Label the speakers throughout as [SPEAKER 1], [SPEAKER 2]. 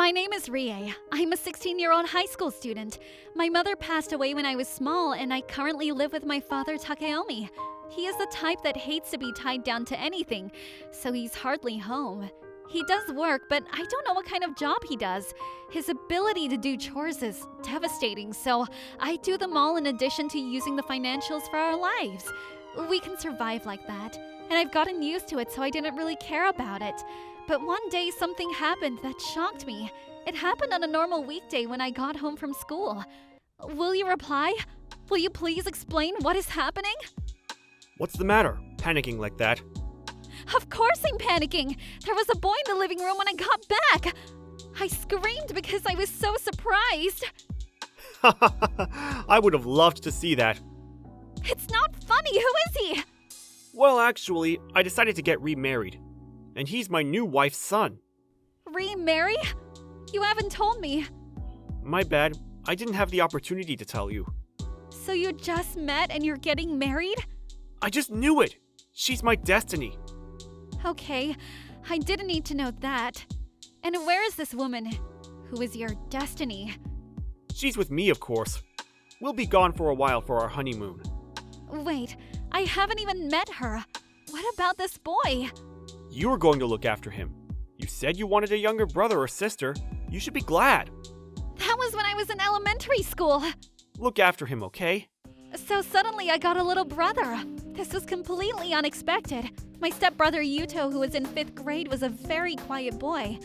[SPEAKER 1] My name is Rie. I'm a 16-year-old high school student. My mother passed away when I was small, and I currently live with my father, Takeomi. He is the type that hates to be tied down to anything, so he's hardly home. He does work, but I don't know what kind of job he does. His ability to do chores is devastating, so I do them all in addition to using the financials for our lives. We can survive like that, and I've gotten used to it, so I didn't really care about it. But one day something happened that shocked me. It happened on a normal weekday when I got home from school. Will you reply? Will you please explain what is happening?
[SPEAKER 2] What's the matter? Panicking like that?
[SPEAKER 1] Of course I'm panicking! There was a boy in the living room when I got back! I screamed because I was so surprised!
[SPEAKER 2] I would have loved to see that.
[SPEAKER 1] It's not funny! Who is he?
[SPEAKER 2] Well, actually, I decided to get remarried. And he's my new wife's son.
[SPEAKER 1] Remarry? You haven't told me.
[SPEAKER 2] My bad. I didn't have the opportunity to tell you.
[SPEAKER 1] So you just met and you're getting married?
[SPEAKER 2] I just knew it! She's my destiny.
[SPEAKER 1] Okay, I didn't need to know that. And where is this woman? Who is your destiny?
[SPEAKER 2] She's with me, of course. We'll be gone for a while for our honeymoon.
[SPEAKER 1] Wait, I haven't even met her. What about this boy?
[SPEAKER 2] You're going to look after him. You said you wanted a younger brother or sister. You should be glad.
[SPEAKER 1] That was when I was in elementary school.
[SPEAKER 2] Look after him, okay?
[SPEAKER 1] So suddenly I got a little brother. This was completely unexpected. My stepbrother Yuto, who was in 5th grade, was a very quiet boy.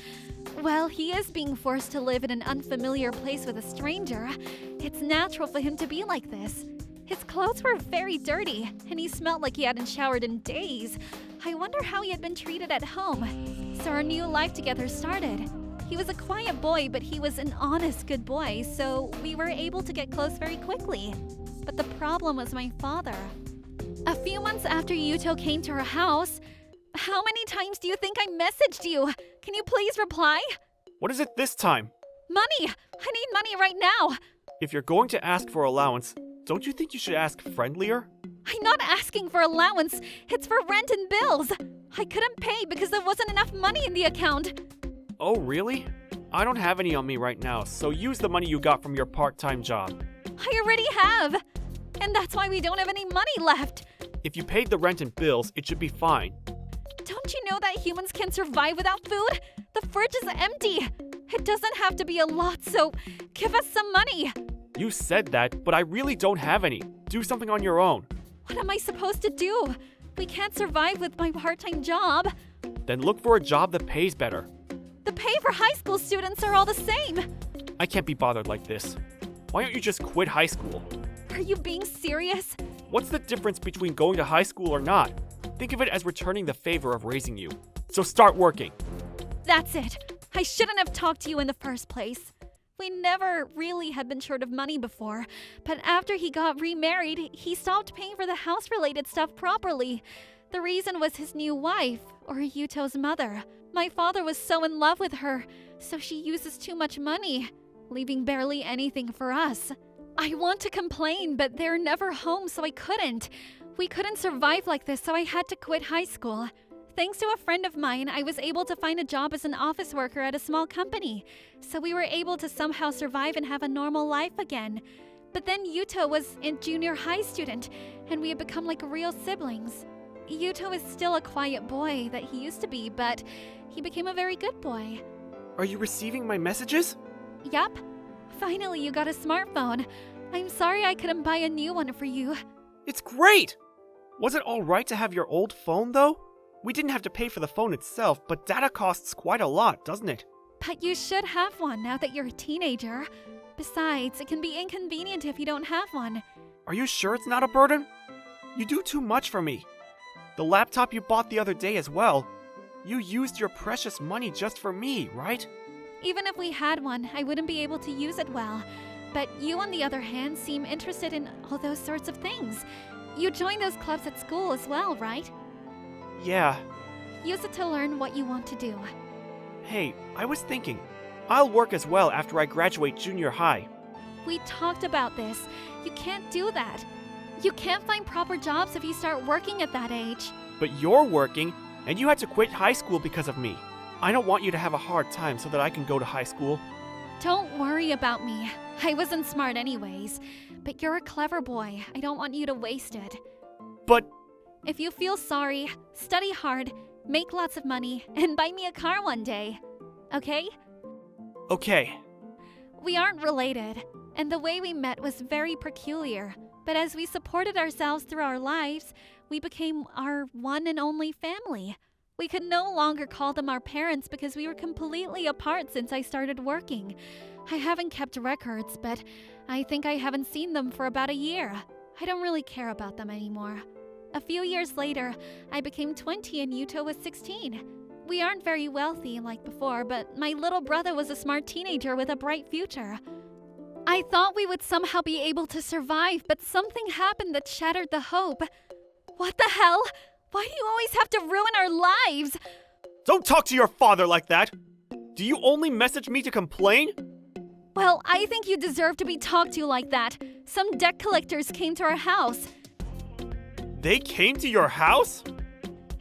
[SPEAKER 1] Well, he is being forced to live in an unfamiliar place with a stranger. It's natural for him to be like this. His clothes were very dirty, and he smelled like he hadn't showered in days. I wonder how he had been treated at home. So our new life together started. He was a quiet boy, but he was an honest, good boy, so we were able to get close very quickly. But the problem was my father. A few months after Yuto came to our house, how many times do you think I messaged you? Can you please reply?
[SPEAKER 2] What is it this time?
[SPEAKER 1] Money! I need money right now!
[SPEAKER 2] If you're going to ask for allowance, don't you think you should ask friendlier?
[SPEAKER 1] I'm not asking for allowance. It's for rent and bills. I couldn't pay because there wasn't enough money in the account.
[SPEAKER 2] Oh, really? I don't have any on me right now, so use the money you got from your part-time job.
[SPEAKER 1] I already have. And that's why we don't have any money left.
[SPEAKER 2] If you paid the rent and bills, it should be fine.
[SPEAKER 1] Don't you know that humans can survive without food? The fridge is empty. It doesn't have to be a lot, so give us some money.
[SPEAKER 2] You said that, but I really don't have any. Do something on your own.
[SPEAKER 1] What am I supposed to do? We can't survive with my part-time job.
[SPEAKER 2] Then look for a job that pays better.
[SPEAKER 1] The pay for high school students are all the same.
[SPEAKER 2] I can't be bothered like this. Why don't you just quit high school?
[SPEAKER 1] Are you being serious?
[SPEAKER 2] What's the difference between going to high school or not? Think of it as returning the favor of raising you. So start working.
[SPEAKER 1] That's it. I shouldn't have talked to you in the first place. We never really had been short of money before, but after he got remarried, he stopped paying for the house-related stuff properly. The reason was his new wife, or Yuto's mother. My father was so in love with her, so she uses too much money, leaving barely anything for us. I want to complain, but they're never home, so I couldn't. We couldn't survive like this, so I had to quit high school. Thanks to a friend of mine, I was able to find a job as an office worker at a small company, so we were able to somehow survive and have a normal life again. But then Yuto was a junior high student, and we had become like real siblings. Yuto is still a quiet boy that he used to be, but he became a very good boy.
[SPEAKER 2] Are you receiving my messages?
[SPEAKER 1] Yup. Finally, you got a smartphone. I'm sorry I couldn't buy a new one for you.
[SPEAKER 2] It's great! Was it alright to have your old phone, though? We didn't have to pay for the phone itself, but data costs quite a lot, doesn't it?
[SPEAKER 1] But you should have one now that you're a teenager. Besides, it can be inconvenient if you don't have one.
[SPEAKER 2] Are you sure it's not a burden? You do too much for me. The laptop you bought the other day as well. You used your precious money just for me, right?
[SPEAKER 1] Even if we had one, I wouldn't be able to use it well. But you, on the other hand, seem interested in all those sorts of things. You joined those clubs at school as well, right?
[SPEAKER 2] Yeah.
[SPEAKER 1] Use it to learn what you want to do.
[SPEAKER 2] Hey, I was thinking, I'll work as well after I graduate junior high.
[SPEAKER 1] We talked about this. You can't do that. You can't find proper jobs if you start working at that age.
[SPEAKER 2] But you're working, and you had to quit high school because of me. I don't want you to have a hard time so that I can go to high school.
[SPEAKER 1] Don't worry about me. I wasn't smart anyways. But you're a clever boy. I don't want you to waste it.
[SPEAKER 2] But
[SPEAKER 1] If you feel sorry, study hard, make lots of money, and buy me a car one day. Okay?
[SPEAKER 2] okay,
[SPEAKER 1] We aren't related, and the way we met was very peculiar. But as we supported ourselves through our lives, we became our one and only family. We could no longer call them our parents because we were completely apart since I started working. I haven't kept records, but I think I haven't seen them for about a year. I don't really care about them anymore. A few years later, I became 20 and Yuto was 16. We aren't very wealthy like before, but my little brother was a smart teenager with a bright future. I thought we would somehow be able to survive, but something happened that shattered the hope. What the hell? Why do you always have to ruin our lives?
[SPEAKER 2] don't talk to your father like that! Do you only message me to complain?
[SPEAKER 1] Well, I think you deserve to be talked to like that. Some debt collectors came to our house.
[SPEAKER 2] They came to your house?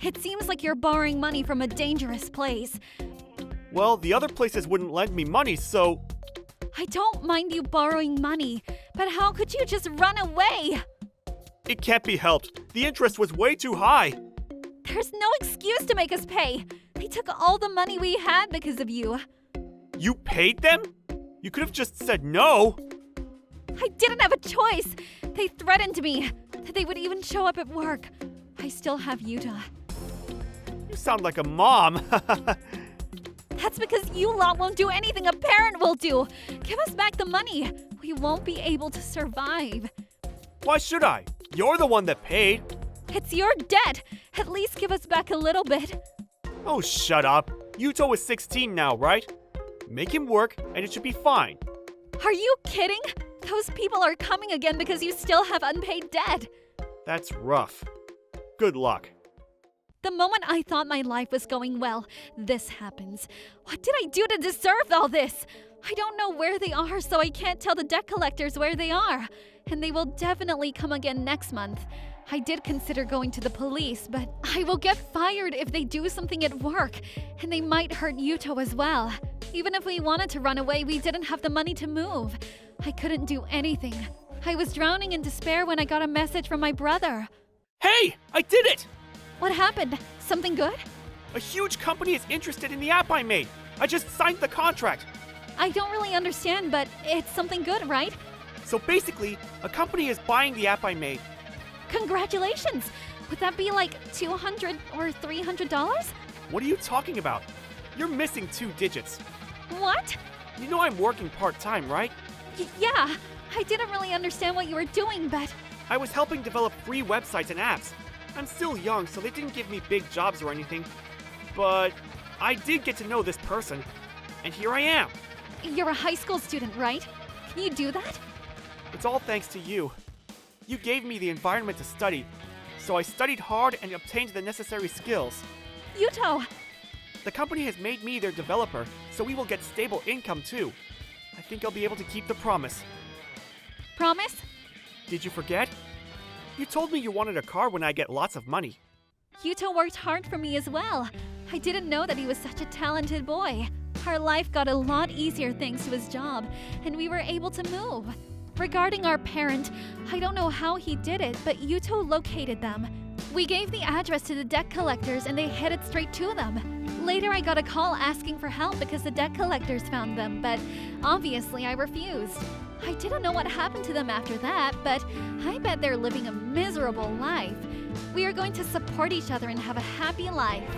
[SPEAKER 1] It seems like you're borrowing money from a dangerous place.
[SPEAKER 2] Well, the other places wouldn't lend me money, so...
[SPEAKER 1] I don't mind you borrowing money, but how could you just run away?
[SPEAKER 2] It can't be helped. The interest was way too high.
[SPEAKER 1] There's no excuse to make us pay. They took all the money we had because of you.
[SPEAKER 2] You paid them? You could have just said no.
[SPEAKER 1] I didn't have a choice. They threatened me that they would even show up at work. I still have Yuta.
[SPEAKER 2] You sound like a mom.
[SPEAKER 1] That's because you lot won't do anything a parent will do. Give us back the money. We won't be able to survive.
[SPEAKER 2] Why should I? You're the one that paid.
[SPEAKER 1] It's your debt. At least give us back a little bit.
[SPEAKER 2] Oh, shut up. Yuto is 16 now, right? Make him work, and it should be fine.
[SPEAKER 1] Are you kidding? Those people are coming again because you still have unpaid debt.
[SPEAKER 2] That's rough. Good luck.
[SPEAKER 1] The moment I thought my life was going well, this happens. What did I do to deserve all this? I don't know where they are, so I can't tell the debt collectors where they are. And they will definitely come again next month. I did consider going to the police, but I will get fired if they do something at work. And they might hurt Yuto as well. Even if we wanted to run away, we didn't have the money to move. I couldn't do anything. I was drowning in despair when I got a message from my brother.
[SPEAKER 2] Hey, I did it!
[SPEAKER 1] What happened? Something good?
[SPEAKER 2] A huge company is interested in the app I made. I just signed the contract.
[SPEAKER 1] I don't really understand, but it's something good, right?
[SPEAKER 2] So basically, a company is buying the app I made.
[SPEAKER 1] Congratulations! Would that be like $200 or $300?
[SPEAKER 2] What are you talking about? You're missing 2 digits.
[SPEAKER 1] What?
[SPEAKER 2] You know I'm working part-time, right?
[SPEAKER 1] Yeah, I didn't really understand what you were doing, but
[SPEAKER 2] I was helping develop free websites and apps. I'm still young, so they didn't give me big jobs or anything. But I did get to know this person, and here I am.
[SPEAKER 1] you're a high school student, right? Can you do that?
[SPEAKER 2] It's all thanks to you. You gave me the environment to study, so I studied hard and obtained the necessary skills.
[SPEAKER 1] Yuto!
[SPEAKER 2] The company has made me their developer, so we will get stable income too. I think I'll be able to keep the promise.
[SPEAKER 1] Promise?
[SPEAKER 2] Did you forget? You told me you wanted a car when I get lots of money.
[SPEAKER 1] Yuto worked hard for me as well. I didn't know that he was such a talented boy. Our life got a lot easier thanks to his job, and we were able to move. Regarding our parent, I don't know how he did it, but Yuto located them. We gave the address to the debt collectors and they headed straight to them. Later, I got a call asking for help because the debt collectors found them, but obviously I refused. I didn't know what happened to them after that, but I bet they're living a miserable life. We are going to support each other and have a happy life.